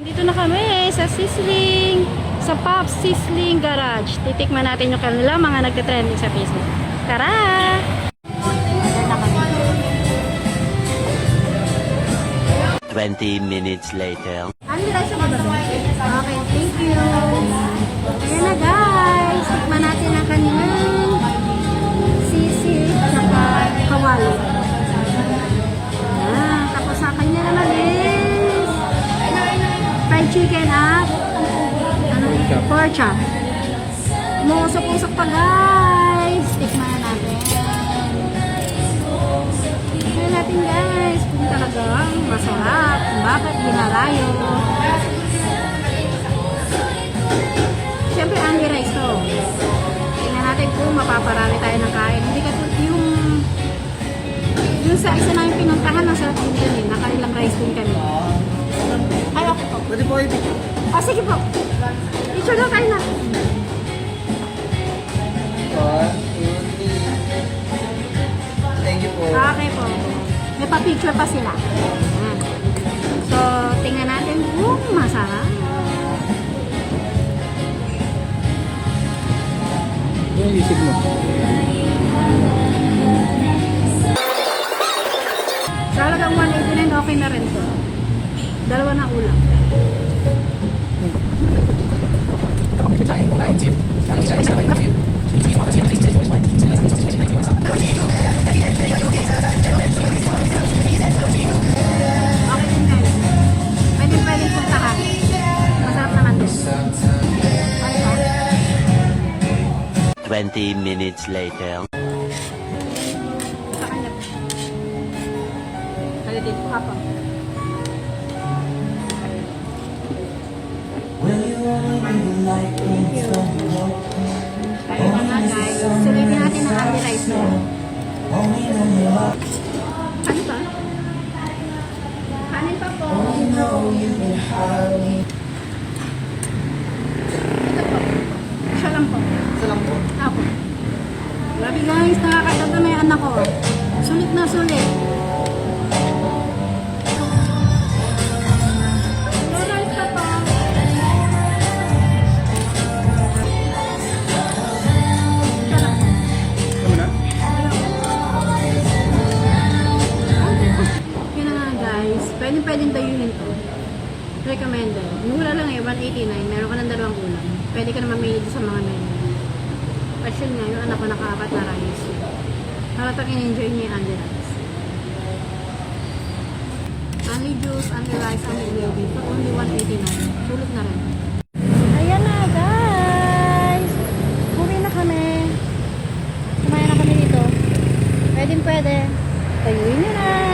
Dito na kami sa Sizzling, sa Pop Sizzling Garage. Titikman natin yung kanila mga nagte-trending sa Facebook. Tara! 20 minutes later. Ano nila sa baba? Okay, thank you. Ayan na guys, tikman natin ang kanilang sisig at kawali. Tapos sa kanya naman is fried chicken at pork chop. Umusok-usok pa guys. Tikman na natin. Tikman natin guys kung talagang masarap. Bakit ginarayo? Siyempre only rice to. Tingnan natin kung mapaparami tayo ng kain. Hindi ka yung sa isa namin pinuntahan ng sarap din kami. Nakailang rice din kami. Ay, okay po. Pwede po ito. Sige po. Picture daw tayo na. 1, 2, 3. Thank you po. Okay po. May pa-picture pa sila. Ayan. So, tingnan natin kung masarap. Yung isip mo. Sa halagang 189, okay na rin to. Dalawa na ulam. Okay din guys. Pwede puntahan. Masarap naman din. 20 minutes later. Sa kanya. Kaya dito kapag. Kaya na guys. Sulitin natin ang only rice mo. Ano ba? Kanin pa po. Ito po. Siya lang po. Isa lang po. Ako. Grabe guys, nakakatata na yung anak ko. Sulit na sulit. Alright pa po. Ano na? Yun na nga guys, pwedeng dayuhin to. Recommended. Yung wala lang 189, meron ka ng dalawang ulam. Pwede ka na mamili sa mga menu. Actually nga, yung anak ko nakaapat na rice. Halatang in-enjoy niya yung only rice. Only juice, only rice, only gravy. For only 189. Sulit na rin. Ayan na guys! Uwi na kami. Kumain na kami dito. Pwede. Tayuin nyo na!